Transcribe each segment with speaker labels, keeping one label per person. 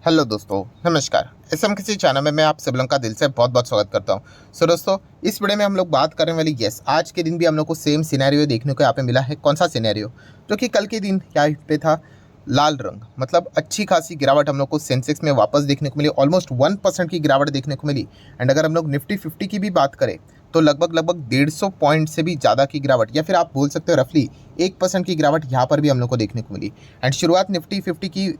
Speaker 1: Hello दोस्तों, नमस्कार। SM किसी चैनल में मैं आप सब लोगों का दिल से बहुत बहुत स्वागत करता हूं। सो दोस्तों, इस वीडियो में हम लोग बात करने वाली आज के दिन भी हम लोग को सेम सिनेरियो देखने को यहाँ पे मिला है। कौन सा सिनेरियो? जो कि कल के दिन क्या पे था, लाल रंग, मतलब अच्छी खासी गिरावट हम लोग को सेंसेक्स में वापस देखने को मिली। ऑलमोस्ट 1% की गिरावट देखने को मिली। एंड अगर हम लोग निफ्टी 50 की भी बात करें तो लगभग 150 पॉइंट से भी ज़्यादा की गिरावट, या फिर आप बोल सकते हो रफली 1% की गिरावट यहाँ पर भी हम लोग को देखने को मिली। एंड शुरुआत निफ्टी 50 की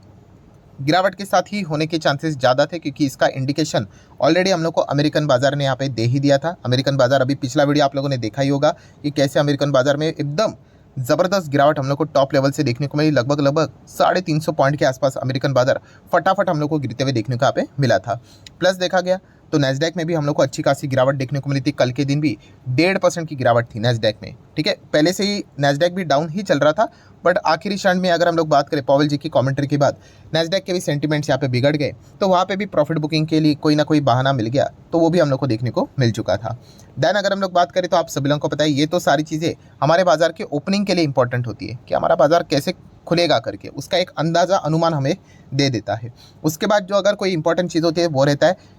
Speaker 1: गिरावट के साथ ही होने के चांसेस ज़्यादा थे, क्योंकि इसका इंडिकेशन ऑलरेडी हम लोग को अमेरिकन बाजार ने यहाँ पे दे ही दिया था। अमेरिकन बाजार, अभी पिछला वीडियो आप लोगों ने देखा ही होगा कि कैसे अमेरिकन बाजार में एकदम ज़बरदस्त गिरावट हम लोग को टॉप लेवल से देखने को मिली। लगभग 350 पॉइंट के आसपास अमेरिकन बाजार फटाफट हम लोग को गिरते हुए देखने को यहाँ पे मिला था। प्लस देखा गया तो नैस्डैक में भी हम लोग को अच्छी खासी गिरावट देखने को मिली थी। कल के दिन भी 1.5% की गिरावट थी नैस्डैक में। ठीक है, पहले से ही नैस्डैक भी डाउन ही चल रहा था, बट आखिरी क्षण में अगर हम लोग बात करें पॉवेल जी की कमेंट्री के बाद नैस्डैक के भी सेंटिमेंट्स यहाँ पे बिगड़ गए, तो वहाँ पे भी प्रॉफिट बुकिंग के लिए कोई ना कोई बहाना मिल गया, तो वो भी हम लोग को देखने को मिल चुका था। देन अगर हम लोग बात करें तो आप सभी लोगों को पता है, ये तो सारी चीज़ें हमारे बाजार के ओपनिंग के लिए इंपॉर्टेंट होती है कि हमारा बाजार कैसे खुलेगा करके, उसका एक अंदाज़ा अनुमान हमें दे देता है। उसके बाद जो अगर कोई इंपॉर्टेंट चीज़ होती है वो रहता है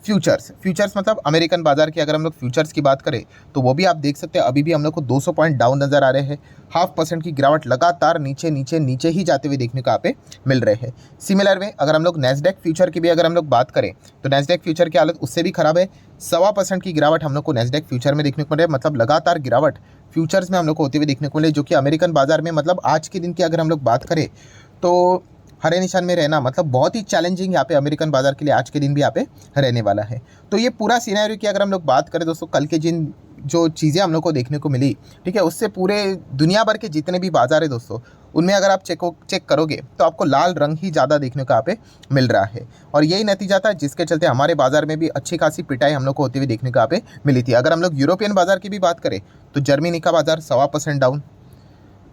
Speaker 1: फ्यूचर्स मतलब अमेरिकन बाजार की अगर हम लोग फ्यूचर्स की बात करें तो वो भी आप देख सकते हैं, अभी भी हम लोग को 200 पॉइंट डाउन नज़र आ रहे हैं। 0.5% की गिरावट लगातार नीचे नीचे नीचे ही जाते हुए देखने को यहाँ पे मिल रहे हैं। सिमिलर वे अगर हम लोग नैस्डैक फ्यूचर की भी अगर हम लोग बात करें तो नैस्डैक फ्यूचर की हालत उससे भी खराब है। 1.25% की गिरावट हम लोग को नैस्डैक फ्यूचर में देखने को मिल रही है। मतलब लगातार गिरावट फ्यूचर्स में हम लोग को होते हुए देखने को मिले, जो कि अमेरिकन बाजार में मतलब आज के दिन की अगर हम लोग बात करें तो हरे निशान में रहना मतलब बहुत ही चैलेंजिंग यहाँ पे अमेरिकन बाजार के लिए आज के दिन भी यहाँ पे रहने वाला है। तो ये पूरा सिनेरियो की अगर हम लोग बात करें दोस्तों, कल के जिन जो चीज़ें हम लोग को देखने को मिली, ठीक है, उससे पूरे दुनिया भर के जितने भी बाजार है दोस्तों, उनमें अगर आप चेक करोगे तो आपको लाल रंग ही ज़्यादा देखने को यहाँ पे मिल रहा है। और यही नतीजा था जिसके चलते हमारे बाजार में भी अच्छी खासी पिटाई हम लोग को होती हुई देखने को यहाँ पे मिली थी। अगर हम लोग यूरोपियन बाजार की भी बात करें तो जर्मनी का बाजार 1.25% डाउन।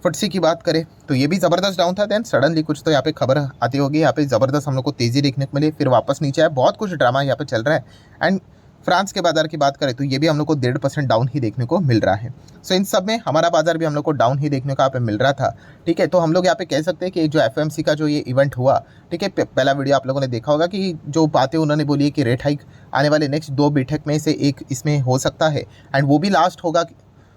Speaker 1: फुटसी की बात करें तो ये भी ज़बरदस्त डाउन था। देन सडनली कुछ तो यहाँ पे खबर आती होगी, यहाँ पे ज़बरदस्त हम लोग को तेज़ी देखने को मिली, फिर वापस नीचे आया। बहुत कुछ ड्रामा यहाँ पे चल रहा है। एंड फ्रांस के बाजार की बात करें तो ये भी हम लोग को 1.5% डाउन ही देखने को मिल रहा है। सो इन सब में हमारा बाजार भी हम लोग को डाउन ही देखने को यहाँ पे मिल रहा था। ठीक है, तो हम लोग यहाँ पे कह सकते हैं कि जो एफएमसी का जो ये इवेंट हुआ, ठीक है, पहला वीडियो आप लोगों ने देखा होगा कि जो बातें उन्होंने बोली है कि रेट हाइक आने वाले नेक्स्ट 2 बैठक में से एक इसमें हो सकता है, एंड वो भी लास्ट होगा,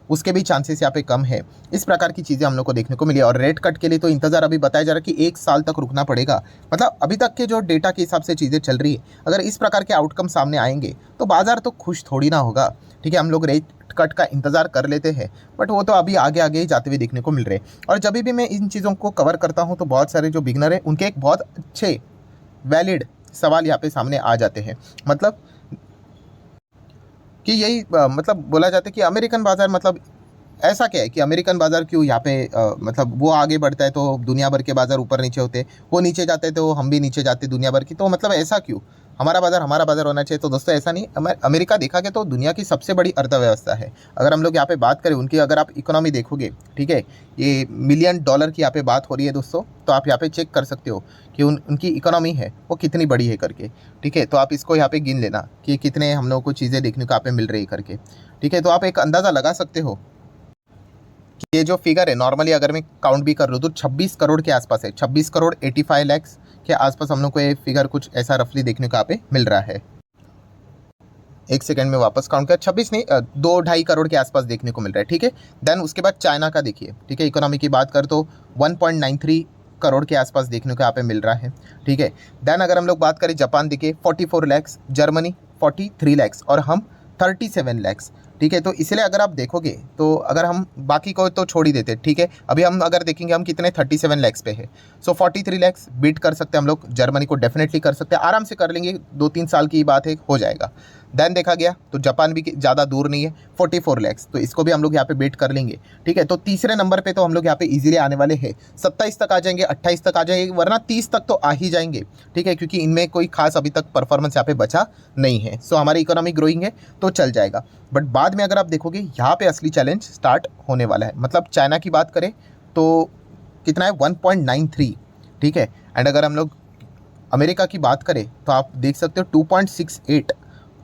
Speaker 1: उसके भी चांसेस यहाँ पे कम है। इस प्रकार की चीज़ें हम लोग को देखने को मिली। और रेट कट के लिए तो इंतज़ार अभी बताया जा रहा है कि 1 साल तक रुकना पड़ेगा। मतलब अभी तक के जो डेटा के हिसाब से चीज़ें चल रही है, अगर इस प्रकार के आउटकम सामने आएंगे तो बाजार तो खुश थोड़ी ना होगा। ठीक है, हम लोग रेट कट का इंतज़ार कर लेते हैं, बट वो तो अभी आगे आगे ही जाते हुए देखने को मिल रहे हैं। और जब भी मैं इन चीज़ों को कवर करता हूँ तो बहुत सारे जो बिगनर हैं उनके एक बहुत अच्छे वैलिड सवाल यहाँ पे सामने आ जाते हैं। मतलब कि यही मतलब बोला जाता है कि अमेरिकन बाज़ार मतलब ऐसा क्या है कि अमेरिकन बाज़ार क्यों यहाँ पे मतलब वो आगे बढ़ता है तो दुनिया भर के बाज़ार ऊपर नीचे होते, वो नीचे जाते हैं तो हम भी नीचे जाते दुनिया भर की, तो मतलब ऐसा क्यों? हमारा बाज़ार होना चाहिए। तो दोस्तों ऐसा नहीं, अमेरिका देखा गया तो दुनिया की सबसे बड़ी अर्थव्यवस्था है। अगर हम लोग यहाँ पे बात करें उनकी, अगर आप इकोनॉमी देखोगे, ठीक है, ये मिलियन डॉलर की यहाँ पे बात हो रही है दोस्तों, तो आप यहाँ पे चेक कर सकते हो कि उनकी इकोनॉमी है वो कितनी बड़ी है करके। ठीक है, तो आप इसको यहाँ पे गिन लेना कि कितने हम लोगों को चीज़ें देखने को यहाँ पे मिल रही है करके। ठीक है, तो आप एक अंदाज़ा लगा सकते हो कि ये जो फिगर है, नॉर्मली अगर मैं काउंट भी कर लूँ तो 26 करोड़ के आसपास है। 26 करोड़ 85 लाख के आसपास हम लोग को ये फिगर कुछ ऐसा रफली देखने को यहाँ पे मिल रहा है। एक सेकंड में वापस काउंट कर, 26 नहीं, 2-2.5 करोड़ के आसपास देखने को मिल रहा है। ठीक है, देन उसके बाद चाइना का देखिए, ठीक है, इकोनॉमी की बात कर तो 1.93 करोड़ के आसपास देखने को यहाँ पे मिल रहा है। ठीक है, देन अगर हम लोग बात करें जापान देखिए 44 लाख, जर्मनी 43 लाख और हम 37 लाख। ठीक है, तो इसलिए अगर आप देखोगे तो अगर हम बाकी को तो छोड़ ही देते, ठीक है, अभी हम अगर देखेंगे हम कितने 37 लाख पे है। सो 43 लाख बीट कर सकते हैं हम लोग, जर्मनी को डेफिनेटली कर सकते हैं, आराम से कर लेंगे, 2-3 साल की बात है, हो जाएगा। देन देखा गया तो जापान भी ज़्यादा दूर नहीं है, 44 लाख, तो इसको भी हम लोग यहाँ पे बीट कर लेंगे। ठीक है, तो तीसरे नंबर पे तो हम लोग यहाँ पे इजीली आने वाले हैं, 27 तक आ जाएंगे, 28 तक आ जाएंगे, वरना 30 तक तो आ ही जाएंगे। ठीक है, क्योंकि इनमें कोई खास अभी तक परफॉर्मेंस यहाँ पे बचा नहीं है। सो हमारी इकोनॉमी ग्रोइंग है तो चल जाएगा। बट बाद में अगर आप देखोगे यहाँ पे असली चैलेंज स्टार्ट होने वाला है। मतलब चाइना की बात करें तो कितना है, 1.93। ठीक है, एंड अगर हम लोग अमेरिका की बात करें तो आप देख सकते हो 2.68।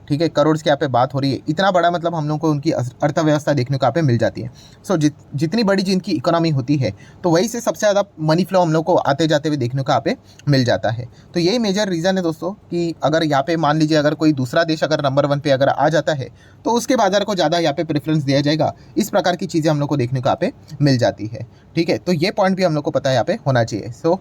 Speaker 1: ठीक है, करोड़ की यहाँ पे बात हो रही है। इतना बड़ा मतलब हम लोग को उनकी अर्थव्यवस्था देखने को यहाँ पे मिल जाती है। सो जितनी बड़ी जिनकी इकोनॉमी होती है तो वही से सबसे ज़्यादा मनी फ्लो हम लोग को आते जाते हुए देखने को यहाँ पे मिल जाता है। तो यही मेजर रीज़न है दोस्तों कि अगर यहाँ पे मान लीजिए अगर कोई दूसरा देश अगर नंबर 1 पे अगर आ जाता है तो उसके बाजार को ज़्यादा यहाँ पे प्रेफरेंस दिया जाएगा। इस प्रकार की चीज़ें हम लोग को देखने को यहाँ पे मिल जाती है। ठीक है, तो ये पॉइंट भी हम लोग को पता है यहाँ पे होना चाहिए। सो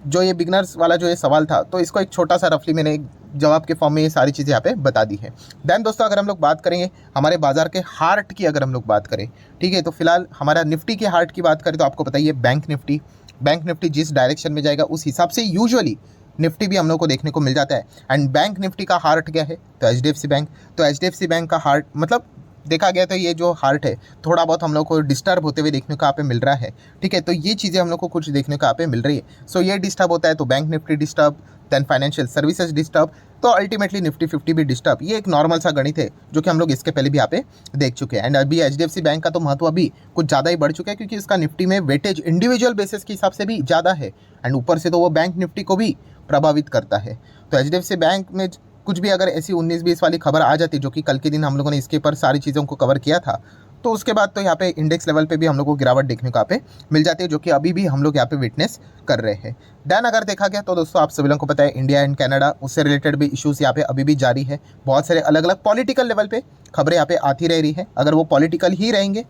Speaker 1: जो ये बिगनर्स वाला जो ये सवाल था तो इसको एक छोटा सा रफली मैंने जवाब के फॉर्म में ये सारी चीज़ें यहाँ पे बता दी है। देन दोस्तों अगर हम लोग बात करेंगे हमारे बाजार के हार्ट की, अगर हम लोग बात करें, ठीक है, तो फिलहाल हमारा निफ्टी के हार्ट की बात करें तो आपको पता ही है बैंक निफ्टी जिस डायरेक्शन में जाएगा उस हिसाब से यूजुअली निफ्टी भी हम लोग को देखने को मिल जाता है। एंड बैंक निफ्टी का हार्ट क्या है तो HDFC बैंक। तो HDFC बैंक का हार्ट मतलब देखा गया तो ये जो हार्ट है थोड़ा बहुत हम लोग को डिस्टर्ब होते हुए देखने को यहाँ पे मिल रहा है। ठीक है, तो ये चीज़ें हम लोग को कुछ देखने को यहाँ पे मिल रही है। सो ये डिस्टर्ब होता है तो bank Nifty disturb, then financial services disturb, तो अल्टीमेटली निफ्टी 50 भी डिस्टर्ब। ये एक नॉर्मल सा गणित है जो कि हम लोग इसके पहले भी यहाँ पे देख चुके हैं। एंड अभी HDFC बैंक का तो महत्व अभी कुछ ज़्यादा ही बढ़ चुका है क्योंकि इसका निफ्टी में वेटेज इंडिविजुअल बेसिस के हिसाब से भी ज़्यादा है एंड ऊपर से तो वो बैंक निफ्टी को भी प्रभावित करता है। तो HDFC बैंक में कुछ भी अगर ऐसी 19-20 वाली खबर आ जाती जो कि कल के दिन हम लोगों ने इसके ऊपर सारी चीज़ों को कवर किया था तो उसके बाद तो यहाँ पे इंडेक्स लेवल पे भी हम लोग को गिरावट देखने को यहाँ पे मिल जाती है जो कि अभी भी हम लोग यहाँ पे विटनेस कर रहे हैं। देन अगर देखा गया तो दोस्तों आप सभी लोगों को पता है इंडिया एंड कनाडा उससे रिलेटेड भी इश्यूज़ यहाँ पे अभी भी जारी है। बहुत सारे अलग अलग पॉलिटिकल लेवल पे खबरें यहाँ पे आती रह रही है। अगर वो पॉलिटिकल ही रहेंगे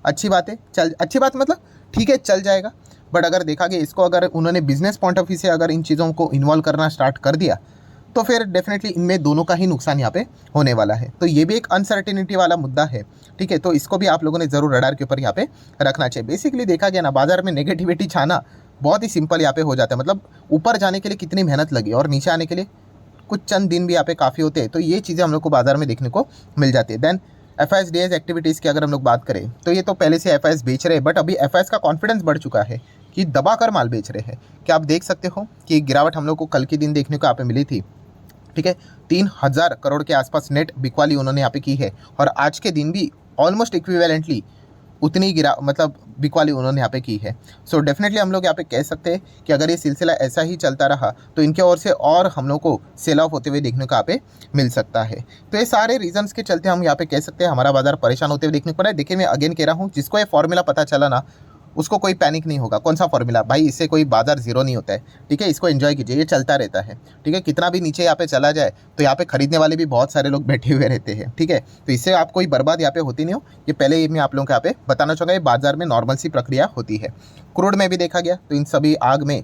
Speaker 1: अच्छी बात है, अच्छी बात मतलब ठीक है चल जाएगा। बट अगर देखा गया इसको अगर उन्होंने बिजनेस पॉइंट ऑफ व्यू से अगर इन चीज़ों को इन्वॉल्व करना स्टार्ट कर दिया तो फिर डेफिनेटली इनमें दोनों का ही नुकसान यहाँ पे होने वाला है। तो ये भी एक अनसर्टेनिटी वाला मुद्दा है। ठीक है, तो इसको भी आप लोगों ने ज़रूर रडार के ऊपर यहाँ पे रखना चाहिए। बेसिकली देखा गया ना बाजार में नेगेटिविटी छाना बहुत ही सिंपल यहाँ पे हो जाता है। मतलब ऊपर जाने के लिए कितनी मेहनत लगी और नीचे आने के लिए कुछ चंद दिन भी यहाँ पे काफ़ी होते हैं। तो ये चीज़ें हम लोग को बाजार में देखने को मिल जाती है। देन FIs एक्टिविटीज़ की अगर हम लोग बात करें तो ये तो पहले से FIs बेच रहे हैं बट अभी FIs का कॉन्फिडेंस बढ़ चुका है कि दबा कर माल बेच रहे हैं। क्या आप देख सकते हो कि गिरावट हम लोग को कल के दिन देखने को यहाँ पे मिली थी। ठीक है, 3000 करोड़ के आसपास नेट बिकवाली उन्होंने यहाँ पे की है और आज के दिन भी ऑलमोस्ट इक्विवेलेंटली उतनी मतलब बिकवाली उन्होंने यहाँ पे की है। सो डेफिनेटली हम लोग यहाँ पे कह सकते हैं कि अगर ये सिलसिला ऐसा ही चलता रहा तो इनके ओर से और हम लोग को सेल ऑफ होते हुए देखने को यहाँ पे मिल सकता है। तो ये सारे रीजंस के चलते हम यहाँ पे कह सकते हैं हमारा बाजार परेशान होते हुए देखने को पड़ा है। देखिए मैं अगेन कह रहा हूँ जिसको ये फॉर्मूला पता चला ना उसको कोई पैनिक नहीं होगा। कौन सा फॉर्मूला भाई, इससे कोई बाजार जीरो नहीं होता है। ठीक है, इसको एंजॉय कीजिए, ये चलता रहता है। ठीक है, कितना भी नीचे यहाँ पे चला जाए तो यहाँ पे खरीदने वाले भी बहुत सारे लोग बैठे हुए रहते हैं। ठीक है, तो इससे आप कोई बर्बाद यहाँ पे होती नहीं हो। ये पहले ही मैं आप लोगों को यहाँ पे बताना चाहूँगा, ये बाजार में नॉर्मल सी प्रक्रिया होती है। क्रूड में भी देखा गया तो इन सभी आग में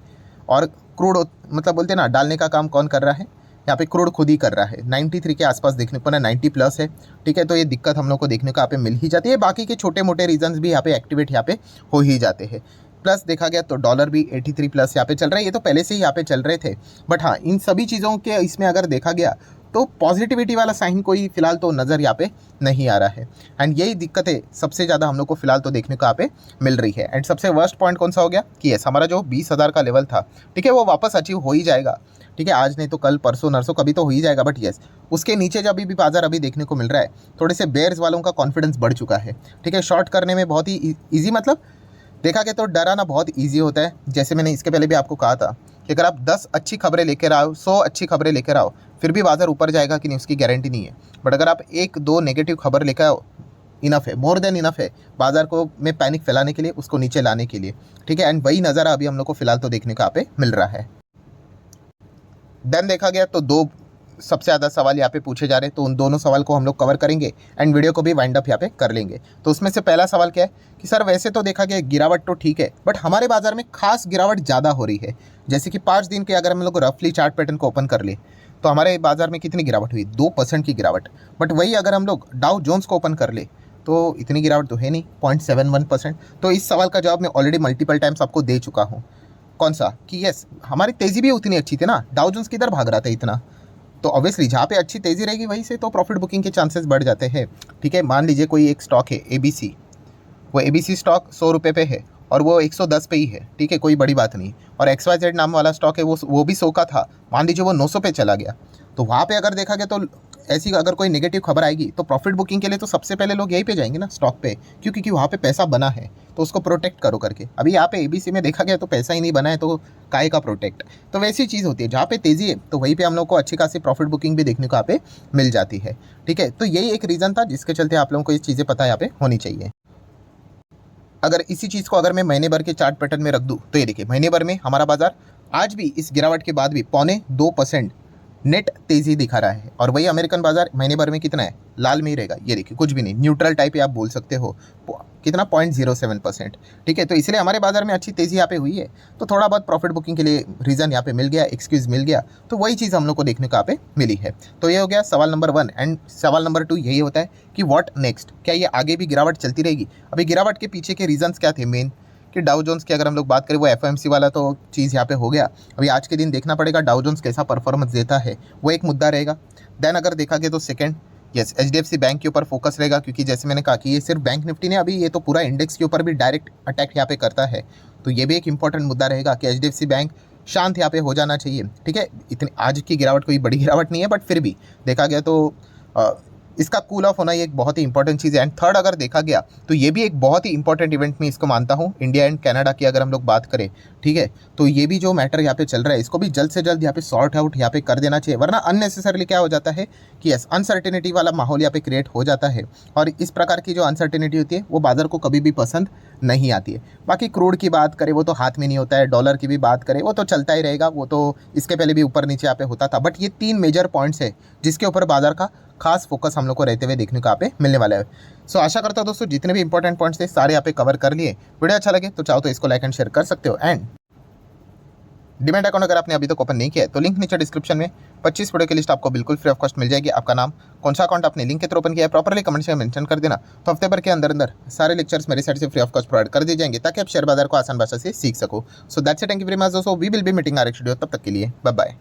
Speaker 1: और क्रूड मतलब बोलते हैं ना डालने का काम कौन कर रहा है, यहाँ पे क्रूड खुद ही कर रहा है। 93 के आसपास देखने को ना 90 प्लस है। ठीक है, तो ये दिक्कत हम लोग को देखने को यहाँ पे मिल ही जाती है। बाकी के छोटे मोटे रीजंस भी यहाँ पे एक्टिवेट यहाँ पे हो ही जाते हैं। प्लस देखा गया तो डॉलर भी 83 प्लस यहाँ पे चल रहा है। ये तो पहले से ही यहाँ पे चल रहे थे बट हाँ इन सभी चीज़ों के इसमें अगर देखा गया तो पॉजिटिविटी वाला साइन कोई फिलहाल तो नज़र यहाँ पे नहीं आ रहा है। एंड यही दिक्कतें सबसे ज़्यादा हम लोग को फिलहाल तो देखने को यहाँ पे मिल रही है। एंड सबसे वर्स्ट पॉइंट कौन सा हो गया कि यस हमारा जो 20,000 का लेवल था, ठीक है, वो वापस अचीव हो ही जाएगा। ठीक है, आज नहीं तो कल परसों नरसों कभी तो हो ही जाएगा। बट यस उसके नीचे जब भी बाजार अभी देखने को मिल रहा है थोड़े से बेयर्स वालों का कॉन्फिडेंस बढ़ चुका है। ठीक है, शॉर्ट करने में बहुत ही ईजी मतलब देखा गया तो डराना बहुत ईजी होता है। जैसे मैंने इसके पहले भी आपको कहा था कि अगर आप 10 अच्छी खबरें लेकर आओ, 100 अच्छी खबरें लेकर आओ, फिर भी बाजार ऊपर जाएगा कि नहीं उसकी गारंटी नहीं है। बट अगर आप 1-2 नेगेटिव खबर लेकर आओ इनफ है, मोर देन इनफ है बाजार को में पैनिक फैलाने के लिए, उसको नीचे लाने के लिए। ठीक है, एंड वही नज़ारा अभी हम लोग को फिलहाल तो देखने को यहाँ पे मिल रहा है। देन देखा गया तो 2 सबसे ज़्यादा सवाल यहाँ पे पूछे जा रहे हैं तो उन दोनों सवाल को हम लोग कवर करेंगे एंड वीडियो को भी वाइंड अप यहाँ पे कर लेंगे। तो उसमें से पहला सवाल क्या है कि सर वैसे तो देखा गया गिरावट तो ठीक है बट हमारे बाजार में खास गिरावट ज़्यादा हो रही है। जैसे कि 5 दिन के अगर हम लोग रफली चार्ट पैटर्न को ओपन कर ले तो हमारे बाजार में कितनी गिरावट हुई, 2% की गिरावट। बट वही अगर हम लोग डाउ जोन्स को ओपन कर ले तो इतनी गिरावट तो है नहीं, 0.71%। तो इस सवाल का जवाब मैं ऑलरेडी मल्टीपल टाइम्स आपको दे चुका हूँ। कौन सा कि यस हमारी तेज़ी भी उतनी अच्छी थी ना, डाउ जोन्स किधर भाग रहा था इतना। तो ऑब्वियसली जहाँ पे अच्छी तेज़ी रहेगी वहीं से तो प्रॉफिट बुकिंग के चांसेस बढ़ जाते हैं। ठीक है, मान लीजिए कोई एक स्टॉक है ABC, वो ABC स्टॉक 100 रुपये पे है और वो 110 पे ही है। ठीक है, कोई बड़ी बात नहीं। और XYZ नाम वाला स्टॉक है वो भी 100 का था, मान लीजिए वो 900 पे चला गया। तो वहाँ पे अगर देखा गया तो ऐसी अगर कोई नेगेटिव खबर आएगी तो प्रॉफिट बुकिंग के लिए तो सबसे पहले लोग यहीं पे जाएंगे ना, स्टॉक पे, क्योंकि वहाँ पे पैसा बना है तो उसको प्रोटेक्ट करो करके। अभी यहाँ पे एबीसी में देखा गया तो पैसा ही नहीं बना है, तो काहे का प्रोटेक्ट। तो वैसी चीज़ होती है, जहाँ पे तेज़ी है तो वहीं पे हम लोग को अच्छी खासी प्रॉफिट बुकिंग भी देखने को यहाँ पे मिल जाती है। ठीक है, तो यही एक रीज़न था जिसके चलते आप लोगों को ये चीज़ें पता यहाँ पे होनी चाहिए। अगर इसी चीज़ को अगर मैं महीने भर के चार्ट पैटर्न में रख दूँ तो ये देखिए, महीने भर में हमारा बाजार आज भी इस गिरावट के बाद भी 0.25% नेट तेज़ी दिखा रहा है। और वही अमेरिकन बाजार महीने भर में कितना है, लाल में ही रहेगा। ये देखिए, कुछ भी नहीं, न्यूट्रल टाइप ही आप बोल सकते हो, कितना 0.07%। ठीक है, तो इसलिए हमारे बाजार में अच्छी तेज़ी यहाँ पे हुई है। तो थोड़ा बहुत प्रॉफिट बुकिंग के लिए रीज़न यहाँ पे मिल गया, एक्सक्यूज़ मिल गया, तो वही चीज़ हम लोग को देखने को यहाँ पे मिली है। तो ये हो गया सवाल नंबर 1। एंड सवाल नंबर 2 यही होता है कि व्हाट नेक्स्ट, क्या ये आगे भी गिरावट चलती रहेगी। अभी गिरावट के पीछे के रीजंस क्या थे मेन, कि डाउ जोन्स की अगर हम लोग बात करें, वो एफओएमसी वाला तो चीज़ यहाँ पे हो गया। अभी आज के दिन देखना पड़ेगा डाउ जोन्स कैसा परफॉर्मेंस देता है, वो एक मुद्दा रहेगा। देन अगर देखा गया तो सेकंड, यस, एचडीएफसी बैंक के ऊपर फोकस रहेगा, क्योंकि जैसे मैंने कहा कि ये सिर्फ बैंक निफ्टी ने, अभी ये तो पूरा इंडेक्स के ऊपर भी डायरेक्ट अटैक यहाँ पे करता है। तो ये भी एक इंपॉर्टेंट मुद्दा रहेगा कि एचडीएफसी बैंक शांत यहाँ पे हो जाना चाहिए। ठीक है, इतनी आज की गिरावट कोई बड़ी गिरावट नहीं है, बट फिर भी देखा गया तो इसका कूल ऑफ होना ये एक बहुत ही इंपॉर्टेंट चीज़ है। एंड थर्ड अगर देखा गया तो ये भी एक बहुत ही इंपॉर्टेंट इवेंट में इसको मानता हूँ, इंडिया एंड कनाडा की अगर हम लोग बात करें। ठीक है, तो ये भी जो मैटर यहाँ पे चल रहा है, इसको भी जल्द से जल्द यहाँ पे सॉर्ट आउट यहाँ पे कर देना चाहिए, वरना अननेसेसरली क्या हो जाता है कि यस, अनसर्टेनिटी वाला माहौल यहाँ पे क्रिएट हो जाता है। और इस प्रकार की जो अनसर्टेनिटी होती है वो बाजार को कभी भी पसंद नहीं आती है। बाकी क्रूड की बात करें वो तो हाथ में नहीं होता है, डॉलर की भी बात करें वो तो चलता ही रहेगा, वो तो इसके पहले भी ऊपर नीचे यहाँ पे होता था। बट ये 3 मेजर पॉइंट्स है जिसके ऊपर बाजार का खास फोकस हम लोग को रहते हुए देखने को यहाँ पे मिलने वाला है। सो आशा करता हूँ दोस्तों जितने भी इंपॉर्टेंट पॉइंट्स थे सारे यहाँ पे कवर कर लिए। वीडियो अच्छा लगे तो चाहो तो इसको लाइक एंड शेयर कर सकते हो। एंड डिमेट अकाउंट अगर आपने अभी तक ओपन नहीं किया है तो लिंक नीचे डिस्क्रिप्शन में 25 वीडियो की लिस्ट आपको बिल्कुल फ्री ऑफ कॉस्ट मिल जाएगी। आपका नाम, कौन सा अकाउंट आपने लिंक के थ्रू ओपन किया है, प्रॉपर्ली कमेंट में मेंशन कर देना। तो हफ्ते भर के अंदर अंदर सारे लेक्चर्स मेरी साइड से फ्री ऑफ कॉस्ट प्रोवाइड कर दिए जाएंगे, ताकि आप शेयर बाजार को आसान भाषा से सीख सको। So that's it, thank you very much दोस्तों, we will be meeting our next video. तब तक के लिए बाय बाय।